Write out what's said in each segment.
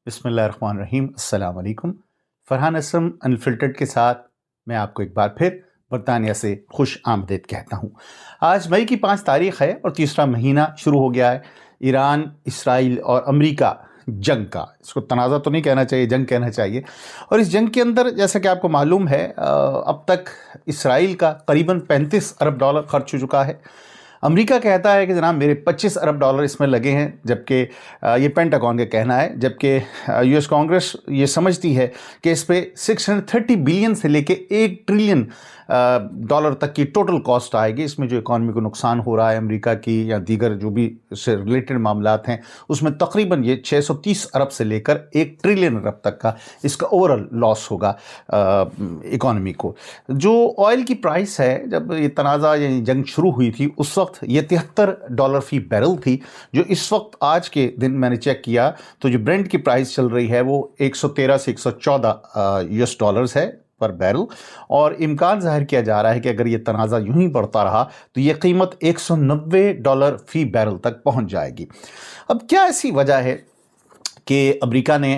बिस्मिल्लाहिर्रहमानिर्रहीम अस्सलाम वालेकुम। फरहान असम अनफिल्टर्ड के साथ मैं आपको एक बार फिर बरतानिया से खुश आमदीद कहता हूँ। आज मई की 5 तारीख है और तीसरा महीना शुरू हो गया है। ईरान, इसराइल और अमेरिका जंग का, इसको तनाज़ा तो नहीं कहना चाहिए, जंग कहना चाहिए। और इस जंग के अंदर जैसा कि आपको मालूम है अब तक इसराइल का करीबन 35 अरब डॉलर खर्च हो चुका है। अमेरिका कहता है कि जनाब मेरे 25 अरब डॉलर इसमें लगे हैं, जबकि ये पेंटागन का कहना है, जबकि यूएस कांग्रेस ये समझती है कि इस पे 630 बिलियन से लेके 1 ट्रिलियन डॉलर तक की टोटल कॉस्ट आएगी। इसमें जो इकॉनमी को नुकसान हो रहा है अमेरिका की या दीगर जो भी इससे रिलेटेड मामलात हैं, उसमें तकरीबन ये 630 अरब से लेकर 1 ट्रिलियन अरब तक का इसका ओवरऑल लॉस होगा इकॉनमी को। जो ऑयल की प्राइस है, जब ये तनाज़ा यानी जंग शुरू हुई थी उस वक्त ये 73 डॉलर फी बैरल थी, जो इस वक्त आज के दिन मैंने चेक किया तो जो ब्रेंट की प्राइस चल रही है वो 113 से 114 यूएस डॉलर्स है पर बैरल। और इम्कान जाहिर किया जा रहा है कि अगर ये तनाज़ा यूं ही बढ़ता रहा तो ये कीमत 190 डॉलर फी बैरल तक पहुंच जाएगी। अब क्या ऐसी वजह है कि अमेरिका ने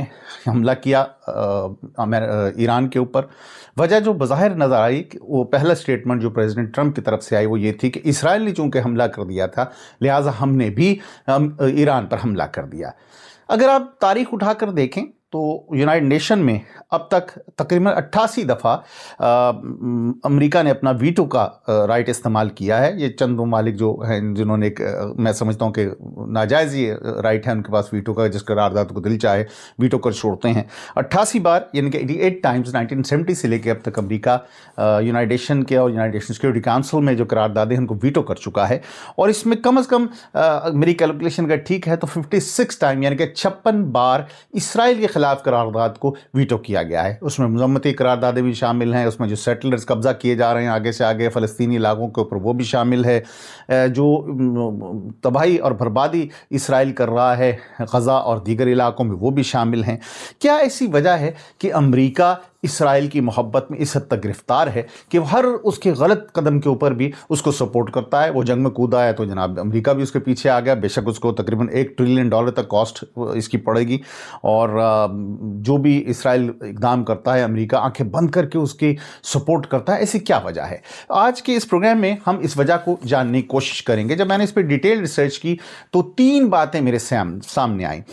हमला किया ईरान के ऊपर? वजह जो बज़ाहिर नज़र आई कि वो पहला स्टेटमेंट जो प्रेसिडेंट ट्रंप की तरफ से आई वो ये थी कि इसराइल ने चूँकि हमला कर दिया था, लिहाजा हमने भी ईरान पर हमला कर दिया। अगर आप तारीख उठाकर देखें तो यूनाइटेड नेशन में अब तक तकरीबन 88 दफ़ा अमेरिका ने अपना वीटो का राइट इस्तेमाल किया है। ये चंद ममालिक जो हैं जिन्होंने मैं समझता हूँ कि नाजायज़ ये राइट है उनके पास वीटो का, जिस करारदाद को दिल चाहे वीटो कर छोड़ते हैं। 88 बार यानी कि 88 टाइम्स 1970 से लेकर अब तक अमेरिका यूनाइटेड नेशन के और यूनाइटेड नेशन सिक्योरिटी काउंसिल में जो करारदादें हैं उनको वीटो कर चुका है। और इसमें कम से कम मेरी कैलकुलेशन का ठीक है तो 56 टाइम यानी कि 56 बार इसराइल के खिलाफ करारदाद को वीटो किया गया है। उसमें मज़म्मती करारदादें भी शामिल हैं, उसमें जो सेटलर्स कब्जा किए जा रहे हैं आगे से आगे फ़लस्तीनी इलाकों के ऊपर वो भी शामिल है। जो तबाही और बर्बादी इसराइल कर रहा है गज़ा और दीगर इलाकों में वो भी शामिल हैं। क्या ऐसी वजह है कि अमेरिका इसराइल की मोहब्बत में इस हद तक गिरफ्तार है कि हर उसके गलत कदम के ऊपर भी उसको सपोर्ट करता है? वो जंग में कूदा है तो जनाब अमेरिका भी उसके पीछे आ गया, बेशक उसको तकरीबन 1 ट्रिलियन डॉलर तक कॉस्ट इसकी पड़ेगी। और जो भी इसराइल इकदाम करता है अमेरिका आंखें बंद करके उसकी सपोर्ट करता है। ऐसी क्या वजह है? आज के इस प्रोग्राम में हम इस वजह को जानने की कोशिश करेंगे। जब मैंने इस पर डिटेल रिसर्च की तो 3 बातें मेरे सामने आई।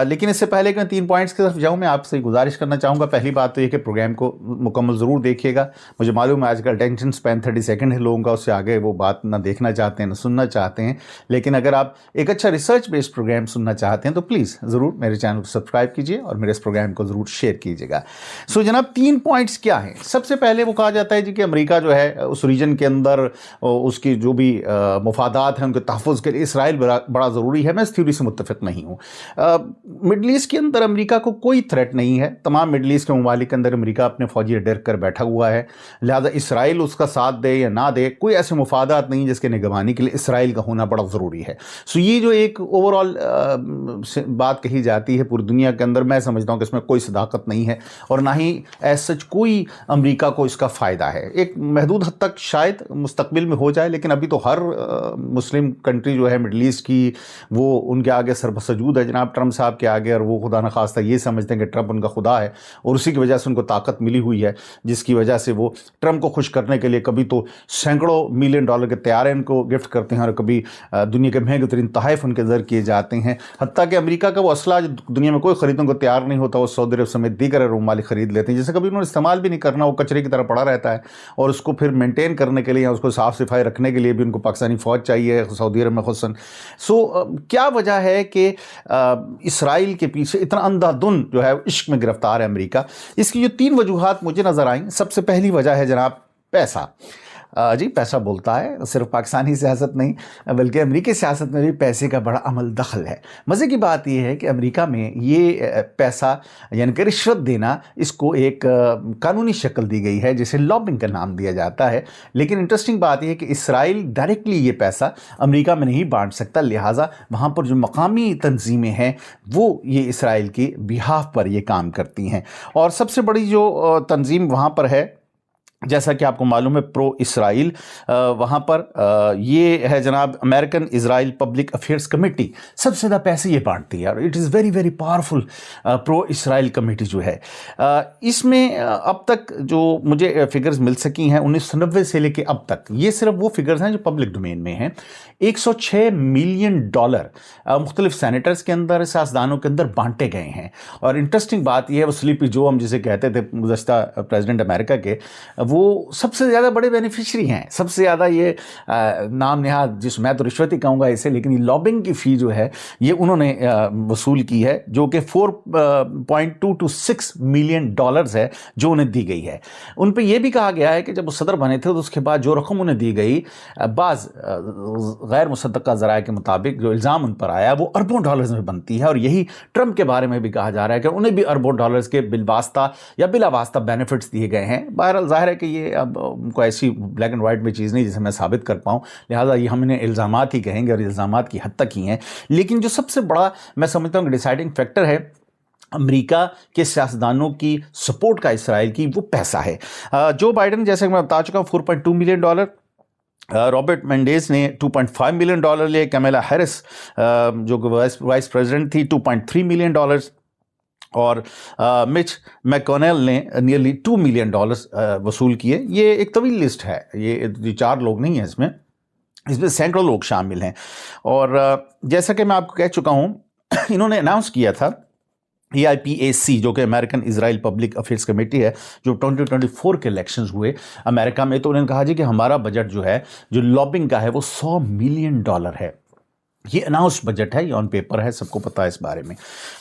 लेकिन इससे पहले कि मैं 3 पॉइंट्स की तरफ जाऊँ, मैं आपसे गुजारिश करना चाहूँगा। पहली बात तो ये कि प्रोग्राम को मुकम्मल ज़रूर देखिएगा। मुझे मालूम है आजकल अटेंशन स्पैन 30 सेकंड है लोगों का, उससे आगे वो बात ना देखना चाहते हैं ना सुनना चाहते हैं। लेकिन अगर आप एक अच्छा रिसर्च बेस्ड प्रोग्राम सुनना चाहते हैं तो प्लीज़ ज़रूर मेरे चैनल को सब्सक्राइब कीजिए और मेरे इस प्रोग्राम को ज़रूर शेयर कीजिएगा। सो जनाब 3 पॉइंट्स क्या हैं? सबसे पहले वो कहा जाता है जी कि अमेरिका जो है उस रीजन के अंदर उसकी जो भी मफादात हैं उनके तहफ़्फ़ुज़ के लिए इसराइल बड़ा ज़रूरी है। मैं इस थ्योरी से मुत्तफ़िक़ नहीं हूँ। मिडल ईस्ट के अंदर अमेरिका को कोई थ्रेट नहीं है। तमाम मिडल ईस्ट के ममालिक के अंदर अमेरिका अपने फौजी अड्डे कर बैठा हुआ है, लिहाजा इसराइल उसका साथ दे या ना दे कोई ऐसे मुफादात नहीं जिसके निगरानी के लिए इसराइल का होना बड़ा ज़रूरी है। सो ये जो एक ओवरऑल बात कही जाती है पूरी दुनिया के अंदर, मैं समझता हूँ कि इसमें कोई सदाकत नहीं है और ना ही एज सच कोई अमेरिका को इसका फ़ायदा है। एक महदूद हद तक शायद मुस्तकबिल में हो जाए, लेकिन अभी तो हर मुस्लिम कंट्री जो है मिडल ईस्ट की वो उनके आगे सरबसजूद है जनाब ट्रंप साहब के आगे, और वो खुदा न खास्ता ये समझते हैं कि ट्रंप उनका खुदा है और उसी की वजह से उनको ताकत मिली हुई है, जिसकी वजह से वो ट्रंप को खुश करने के लिए कभी तो सैकड़ों मिलियन डॉलर के तैयारे इनको गिफ्ट करते हैं और कभी दुनिया के महंगे तरीन तोहफ़े उनके ज़र किए जाते हैं। हत्ता कि अमेरिका का वो असला जो दुनिया में कोई ख़रीदने को तैयार नहीं होता वो सऊदी अरब समेत दीगर ममालिक ख़रीद लेते हैं, जिसे कभी उन्होंने इस्तेमाल भी नहीं करना, वो कचरे की तरह पड़ा रहता है। और उसको फिर मेनटेन करने के लिए या उसको साफ़ सफाई रखने के लिए भी उनको पाकिस्तानी फ़ौज चाहिए, सऊदी अरब में खुसन। सो क्या वजह है कि इसराइल के पीछे इतना अंधाधुन जो है इश्क में गिरफ्तार है अमेरिका? इसकी जो 3 वजूहात मुझे नज़र आई। सबसे पहली वजह है जनाब पैसा। जी पैसा बोलता है, सिर्फ पाकिस्तानी सियासत नहीं बल्कि अमेरिकी सियासत में भी पैसे का बड़ा अमल दखल है। मज़े की बात यह है कि अमेरिका में ये पैसा यानी कि रिश्वत देना, इसको एक कानूनी शक्ल दी गई है जिसे लॉबिंग का नाम दिया जाता है। लेकिन इंटरेस्टिंग बात यह है कि इसराइल डायरेक्टली ये पैसा अमेरिका में नहीं बांट सकता, लिहाजा वहाँ पर जो मकामी तंजीमें हैं वो ये इसराइल के बिहाफ पर ये काम करती हैं। और सबसे बड़ी जो तंजीम वहाँ पर है जैसा कि आपको मालूम है प्रो इसराइल वहाँ पर ये है जनाब American Israel public affairs committee सबसे ज़्यादा पैसे ये बांटती है और it is very very powerful pro Israel committee जो है। इसमें अब तक जो मुझे फिगर्स मिल सकी हैं 1990 से लेके अब तक, ये सिर्फ वो फिगर्स हैं जो पब्लिक डोमेन में हैं। 106 मिलियन डॉलर मुख्तलिफ सेनेटर्स के अंदर, सियासतदानों के अंदर बांटे गए हैं। और इंटरेस्टिंग बात यह है वो स्लीपी जो हम जिसे कहते थे गुज़श्ता प्रेसिडेंट अमेरिका के, वो सबसे ज़्यादा बड़े बेनिफिशरी हैं। सबसे ज़्यादा ये नाम नेहाद, जिस मैं तो रिश्वत ही कहूँगा इसे, लेकिन ये लॉबिंग की फ़ी जो है ये उन्होंने वसूल की है, जो कि 4.226 मिलियन डॉलर्स है जो उन्हें दी गई है। उन पे ये भी कहा गया है कि जब वो सदर बने थे तो उसके बाद जो रकम उन्हें दी गई, बाज़ गैर मुसद्दक़ा ज़राए के मुताबिक जो इल्ज़ाम उन पर आया वो अरबों डॉलर्स में बनती है। और यही ट्रंप के बारे में भी कहा जा रहा है कि उन्हें भी अरबों डॉलर्स के बिलवास्ता या बिलावास्ता बेनिफिट्स दिए गए हैं। बहरहाल ज़ाहिर है कि ये अब उनको ऐसी ब्लैक एंड वाइट में चीज़ नहीं जिसे मैं साबित कर पाऊँ, लिहाजा ये हम इन्हें इल्ज़ामात ही कहेंगे और इल्ज़ामात की हद तक ही हैं। लेकिन जो सबसे बड़ा मैं समझता हूँ कि डिसाइडिंग फैक्टर है अमेरिका के सियासतदानों की सपोर्ट का इसराइल की, वो पैसा है। जो बाइडन, जैसे मैं बता चुका हूँ, 4.2 मिलियन डॉलर, रॉबर्ट मेंडेज ने 2.5 मिलियन डॉलर लिए, कैमेला हैरिस जो वाइस प्रेसिडेंट थी 2.3 मिलियन डॉलर्स, और मिच मैकोनेल ने नियरली 2 मिलियन डॉलर्स वसूल किए। ये एक तवील लिस्ट है, ये 4 लोग नहीं हैं, इसमें सैकड़ों लोग शामिल हैं। और जैसा कि मैं आपको कह चुका हूँ, इन्होंने अनाउंस किया था AIPAC, जो कि American Israel public affairs committee है, जो 2024 के इलेक्शंस हुए अमेरिका में, तो उन्होंने कहा जी कि हमारा बजट जो है, जो लॉबिंग का है, वो 100 मिलियन डॉलर है। ये अनाउंस बजट है, ये ऑन पेपर है, सबको पता है इस बारे में।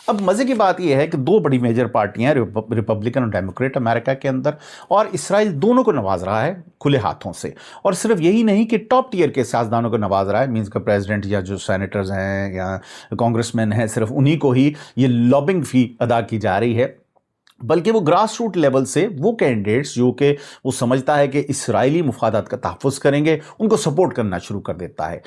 अब मज़े की बात ये है कि 2 बड़ी मेजर पार्टियां, रिपब्लिकन और डेमोक्रेट अमेरिका के अंदर, और इसराइल दोनों को नवाज रहा है खुले हाथों से। और सिर्फ यही नहीं कि टॉप टियर के सियासतदानों को नवाज रहा है, मींस का प्रेसिडेंट या जो सेनेटर्स हैं या कांग्रेसमैन हैं, सिर्फ उन्हीं को ही ये लॉबिंग फ़ी अदा की जा रही है, बल्कि वो ग्रास रूट लेवल से वो कैंडिडेट्स जो कि वो समझता है कि इसराइली मुफादात का तहफ़्फ़ुज़ करेंगे, उनको सपोर्ट करना शुरू कर देता है।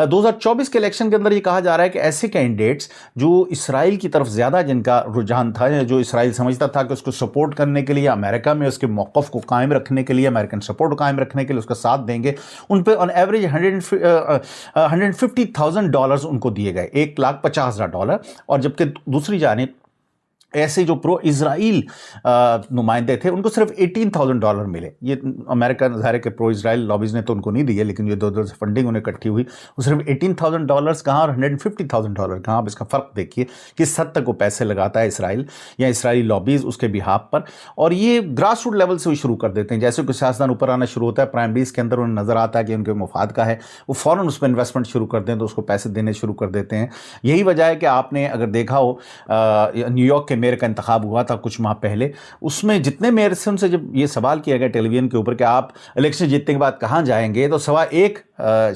2024 के इलेक्शन के अंदर ये कहा जा रहा है कि ऐसे कैंडिडेट्स जो इसराइल की तरफ ज़्यादा जिनका रुझान था, या जो इसराइल समझता था कि उसको सपोर्ट करने के लिए, अमेरिका में उसके मौक़िफ़ को कायम रखने के लिए, अमेरिकन सपोर्ट को कायम रखने के लिए उसका साथ देंगे, उन पर ऑन एवरेज $150,000 उनको दिए गए, $1,50,000। और जबकि दूसरी जानिब ऐसे जो प्रो इजराइल नुमाइंदे थे, उनको सिर्फ $18,000 मिले। ये अमेरिका ज़ाहिर है कि प्रो इजराइल लॉबीज़ ने तो उनको नहीं दिए, लेकिन ये दो से फंडिंग उन्हें इकट्ठी हुई, वो सिर्फ $18,000 कहाँ और $150,000 कहाँ। आप इसका फ़र्क देखिए किस हद तक वो पैसे लगाता है इसराइल या इसराइली लॉबीज़ उसके बिहाफ पर। और ये ग्रास रूट लेवल से वो शुरू कर देते हैं। जैसे कोई सियासतदान ऊपर आना शुरू होता है, प्राइमरीज़ के अंदर उन्हें नज़र आता है कि उनके मुफाद का है, वो फ़ौरन उस पर इन्वेस्टमेंट शुरू करते हैं, तो उसको पैसे देने शुरू कर देते हैं। यही वजह है कि आपने अगर देखा हो न्यूयॉर्क के मेयर का इंतखाब हुआ था कुछ माह पहले, उसमें जितने मेयर से उनसे जब ये सवाल किया गया टेलीविजन के ऊपर कि आप इलेक्शन जीतने के बाद कहाँ जाएंगे, तो सवा एक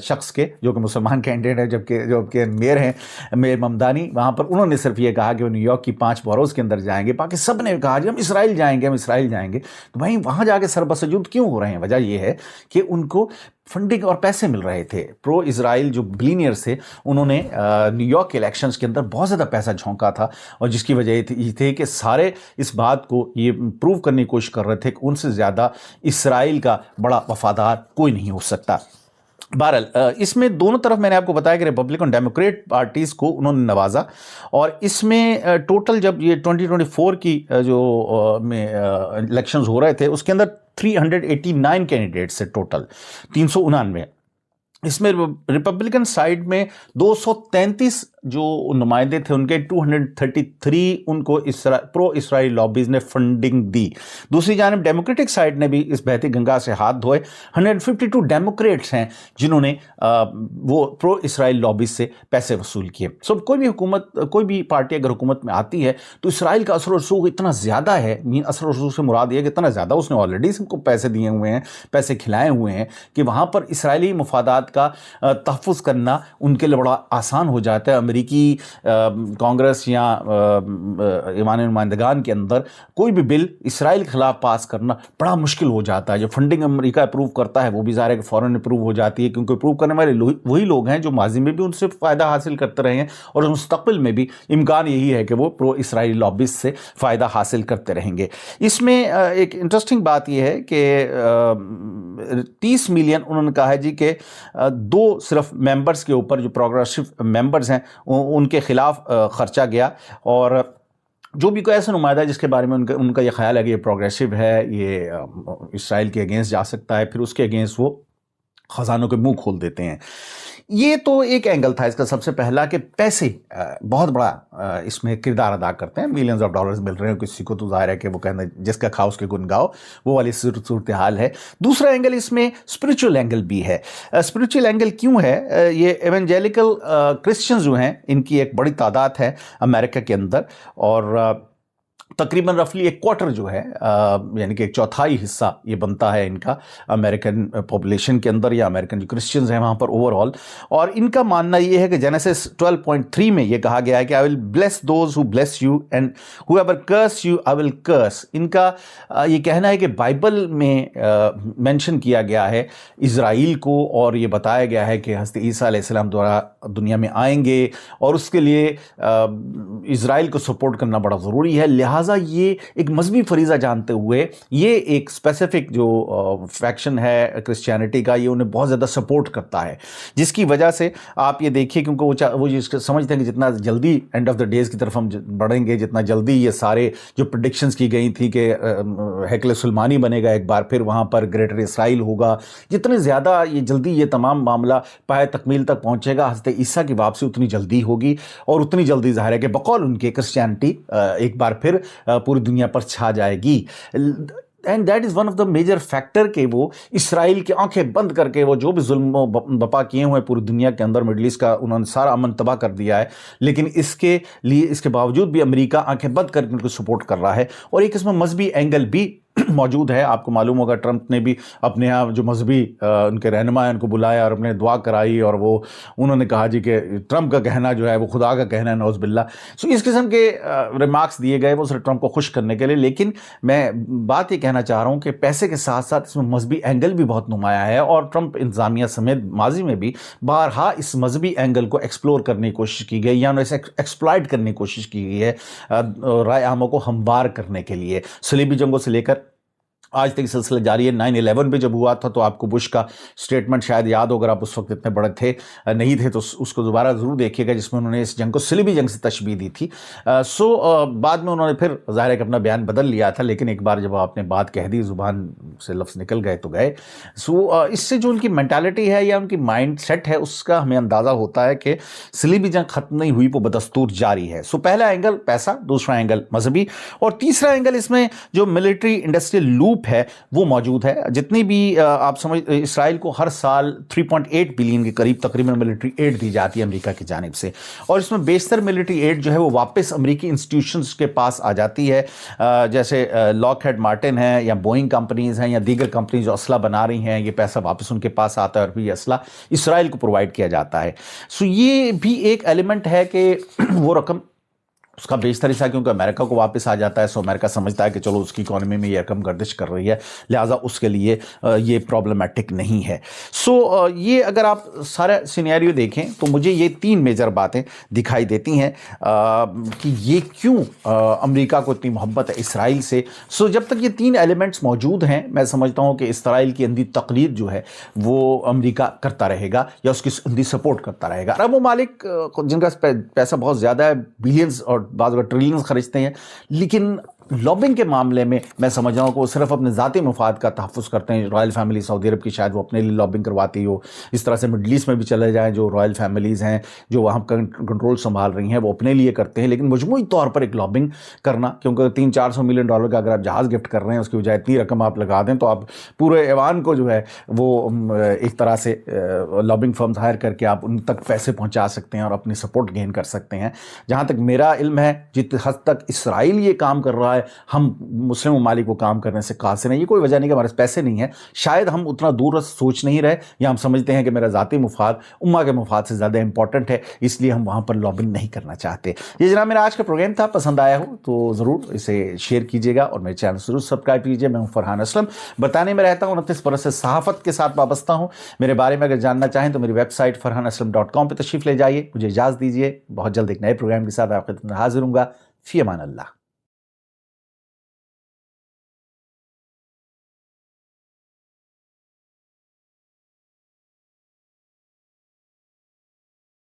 शख्स के, जो कि मुसलमान कैंडिडेट है, जबकि मेयर हैं मेयर ममदानी, वहाँ पर उन्होंने सिर्फ ये कहा कि वो न्यूयॉर्क की 5 बॉरोज़ के अंदर जाएंगे। बाकी सब ने कहा जी हम इसराइल जाएंगे, हम इसराइल जाएंगे। तो भाई वहाँ जाके सरबसजूद क्यों हो रहे हैं? वजह यह है कि उनको फंडिंग और पैसे मिल रहे थे। प्रो इजराइल जो बिलियनियर्स थे, उन्होंने न्यूयॉर्क के इलेक्शंस के अंदर बहुत ज़्यादा पैसा झोंका था, और जिसकी वजह ये थी कि सारे इस बात को ये प्रूव करने की कोशिश कर रहे थे कि उनसे ज़्यादा इसराइल का बड़ा वफादार कोई नहीं हो सकता। बहरहाल इसमें दोनों तरफ मैंने आपको बताया कि रिपब्लिकन डेमोक्रेट पार्टीज़ को उन्होंने नवाजा, और इसमें टोटल जब ये 2024 की जो में इलेक्शंस हो रहे थे, उसके अंदर 389 कैंडिडेट्स से टोटल 399। इसमें रिपब्लिकन साइड में 233 जो नुमाइंदे थे, उनके 233 उनको प्रो इसराइल लॉबीज़ ने फंडिंग दी। दूसरी जानिब डेमोक्रेटिक साइड ने भी इस बहती गंगा से हाथ धोए। 152 डेमोक्रेट्स हैं जिन्होंने वो प्रो इसराइल लॉबीज़ से पैसे वसूल किए। सो कोई भी हुकूमत, कोई भी पार्टी अगर हुकूमत में आती है तो इसराइल का असर रसूख इतना ज़्यादा है, असर रसूख से मुराद ये कि इतना ज़्यादा उसने ऑलरेडी सबको पैसे दिए हुए हैं, पैसे खिलाए हुए हैं, कि वहाँ पर इसराइली मुफादात का तहफ़्फ़ुज़ करना उनके लिए बड़ा आसान हो जाता है। अमेरिकी कांग्रेस या ईमान नुमाइंदगान के अंदर कोई भी बिल इसराइल के खिलाफ पास करना बड़ा मुश्किल हो जाता है। जो फंडिंग अमेरिका अप्रूव करता है वो भी ज़ाहिर है कि फ़ौरन अप्रूव हो जाती है, क्योंकि अप्रूव करने वाले वही लोग हैं जो माजी में भी उनसे फ़ायदा हासिल करते रहे हैं और मुस्तक़बिल में भी इम्कान यही है कि वो प्रो इसराइली लॉबिस्ट से फ़ायदा हासिल करते रहेंगे। इसमें एक इंटरेस्टिंग बात यह है कि 30 मिलियन उन्होंने कहा है जी कि दो सिर्फ मेंबर्स के ऊपर जो प्रोग्रेसिव मेंबर्स हैं उनके खिलाफ खर्चा गया, और जो भी कोई ऐसा नुमाइंदा है जिसके बारे में उनका ये ख्याल है कि ये प्रोग्रेसिव है, ये इसराइल के अगेंस्ट जा सकता है, फिर उसके अगेंस्ट वो खजानों के मुंह खोल देते हैं। ये तो एक एंगल था इसका सबसे पहला कि पैसे बहुत बड़ा इसमें किरदार अदा करते हैं। मिलियंस ऑफ डॉलर्स मिल रहे हैं किसी को, तो जाहिर है कि वो कहना जिसका खाओ उसके गुन गाओ, वो वाली सूरत हाल है। दूसरा एंगल इसमें स्पिरिचुअल एंगल भी है। स्पिरिचुअल एंगल क्यों है? ये एवेंजेलिकल क्रिश्चियंस जो हैं इनकी एक बड़ी तादाद है अमेरिका के अंदर, और तकरीबन रफली एक क्वार्टर जो है यानी कि एक चौथाई हिस्सा ये बनता है इनका अमेरिकन पॉपुलेशन के अंदर, या अमेरिकन जो क्रिश्चियंस हैं वहाँ पर ओवरऑल। और इनका मानना ये है कि जेनेसिस 12.3 में ये कहा गया है कि I will bless those who bless you and whoever curse you I will curse. इनका ये कहना है कि बाइबल में मेंशन किया गया है इज़राइल को, और ये बताया गया है कि हज़रत ईसा अलैहिस्सलाम द्वारा दुनिया में आएंगे और उसके लिए इज़राइल को सपोर्ट करना बड़ा ज़रूरी है। लिहाजा ये एक मजहबी फरीज़ा जानते हुए ये एक स्पेसिफिक जो फैक्शन है क्रिश्चियनिटी का, ये उन्हें बहुत ज़्यादा सपोर्ट करता है, जिसकी वजह से आप ये देखिए, क्योंकि वो समझते हैं कि जितना जल्दी एंड ऑफ द डेज़ की तरफ हम बढ़ेंगे, जितना जल्दी ये सारे जो प्रेडिक्शंस की गई थी कि हैकल सुलेमानी बनेगा एक बार फिर, वहाँ पर ग्रेटर इसराइल होगा, जितने ज़्यादा ये जल्दी ये तमाम मामला पाए तकमील तक पहुँचेगा, हज़रत ईसा की वापसी उतनी जल्दी होगी, और उतनी जल्दी ज़ाहिर है कि बकौल उनके क्रिश्चियनिटी एक बार फिर पूरी दुनिया पर छा जाएगी। And that is one of the major factor के वो इसराइल की आंखें बंद करके वो जो भी जुल्म बपा किए हुए पूरी दुनिया के अंदर, मिडल ईस्ट का उन्होंने सारा अमन तबाह कर दिया है, लेकिन इसके लिए इसके बावजूद भी अमेरिका आंखें बंद करके उनको सपोर्ट कर रहा है। और एक इसमें मजहबी एंगल भी मौजूद है। आपको मालूम होगा ट्रंप ने भी अपने यहाँ जो मजहबी उनके रहनुमा हैं उनको बुलाया और अपने दुआ कराई, और वो उन्होंने कहा जी कि ट्रंप का कहना जो है वो खुदा का कहना है, नौज़ बिल्ला। सो इस किस्म के रिमार्क्स दिए गए वो सिर्फ ट्रंप को खुश करने के लिए। लेकिन मैं बात ये कहना चाह रहा हूँ कि पैसे के साथ साथ इसमें मजहबी एंगल भी बहुत नुमाया है, और ट्रंप इंतजामिया समेत माजी में भी बारहा इस मजहबी एंगल को एक्सप्लोर करने की कोशिश की गई, या इसे एक्सप्लॉइट करने की कोशिश की गई है राय आमों को हमवार करने के लिए। सलीबी जंगों से लेकर आज तक सिलसिला जारी है। 9/11 भी जब हुआ था तो आपको बुश का स्टेटमेंट शायद याद हो, अगर आप उस वक्त इतने बड़े थे नहीं थे तो उसको दोबारा ज़रूर देखिएगा, जिसमें उन्होंने इस जंग को सलीबी जंग से तशबीह दी थी। बाद में उन्होंने फिर ज़ाहिर है कि अपना बयान बदल लिया था, लेकिन एक बार जब आपने बात कह दी, ज़ुबान से लफ्ज़ निकल गए तो गए। इससे जो उनकी मेंटालिटी है या उनकी माइंड सेट है उसका हमें अंदाज़ा होता है कि सलीबी जंग ख़त्म नहीं हुई, वो बदस्तूर जारी है। पहला एंगल पैसा, दूसरा एंगल मजहबी, और तीसरा एंगल इसमें जो मिलिट्री इंडस्ट्रियल लूप है वो मौजूद है। जितनी भी आप समझ, इसराइल को हर साल 3.8 बिलियन के करीब तकरीबन मिलिट्री एड दी जाती है अमेरिका की जानिब से, और इसमें बेशतर मिलिट्री एड जो है वो वापस अमेरिकी इंस्टीट्यूशंस के पास आ जाती है, जैसे लॉकहेड मार्टिन है या बोइंग कंपनीज हैं या दीगर कंपनीज जो असला बना रही हैं, ये पैसा वापस उनके पास आता है और फिर ये असला इसराइल को प्रोवाइड किया जाता है। ये भी एक एलिमेंट है कि वो रकम उसका बेशतर हिस्सा क्योंकि अमेरिका को वापस आ जाता है। अमेरिका समझता है कि चलो उसकी इकोनॉमी में ये रकम गर्दिश कर रही है, लिहाजा उसके लिए ये प्रॉब्लमेटिक नहीं है। ये अगर आप सारा सिनेरियो देखें तो मुझे ये 3 मेजर बातें दिखाई देती हैं कि ये क्यों अमेरिका को इतनी मोहब्बत है इसराइल से। जब तक ये 3 एलिमेंट्स मौजूद हैं, मैं समझता हूँ कि इसराइल की अंधी तकलीद जो है वो अमेरिका करता रहेगा या उसकी अंधी सपोर्ट करता रहेगा। अरब ममालिक जिनका पैसा बहुत ज़्यादा है, बिलियंस और बाज़ ट्रिलियंस खरीदते हैं, लेकिन लॉबिंग के मामले में मैं समझ रहा हूँ कि वो सिर्फ अपने ज़ाती मफाद का तहफ़्फ़ुज़ करते हैं। रॉयल फैमिली सऊदी अरब की शायद वो अपने लिए लॉबिंग करवाती हो, इस तरह से मिडल ईस्ट में भी चले जाएँ, जो रॉयल फैमिलीज़ हैं जो वहाँ कंट्रोल संभाल रही हैं वो अपने लिए करते हैं। लेकिन मजमूई तौर पर एक लॉबिंग करना, क्योंकि $300-400 मिलियन का अगर आप जहाज़ गिफ्ट कर रहे हैं उसकी बजाय इतनी रकम आप लगा दें तो आप पूरे ऐवान को जो है वो एक तरह से लॉबिंग फर्म्स हायर करके आप उन तक पैसे पहुँचा सकते हैं और अपनी सपोर्ट गेन कर सकते हैं। जहाँ तक मेरा इल्म है, जिस हद तक इसराइल ये काम कर रहा है है हम मुस्लिम ममालिक को काम करने से कासिर हैं। ये कोई वजह नहीं कि हमारे पास पैसे नहीं है, शायद हम उतना दूर सोच नहीं रहे, या हम समझते हैं कि मेरा ज़ाती मुफाद उम्मा के मुफाद से ज़्यादा इंपॉर्टेंट है, इसलिए हम वहाँ पर लॉबिंग नहीं करना चाहते। ये जनाब मेरा आज का प्रोग्राम था, पसंद आया हो तो ज़रूर इसे शेयर कीजिएगा और मेरे चैनल ज़रूर सब्सक्राइब कीजिए। मैं हूँ फरहान असलम, बरतानिया में रहता हूँ, 29 बरस से सहाफ़त के साथ वाबस्ता हूँ। मेरे बारे में अगर जानना चाहें तो मेरी वेबसाइट farhanaslam.com पर तशरीफ़ ले जाइए। मुझे इजाज़त दीजिए, बहुत जल्द एक नए प्रोग्राम के साथ आपके सामने हाजिर हूँगा। फ़ी अमान अल्लाह।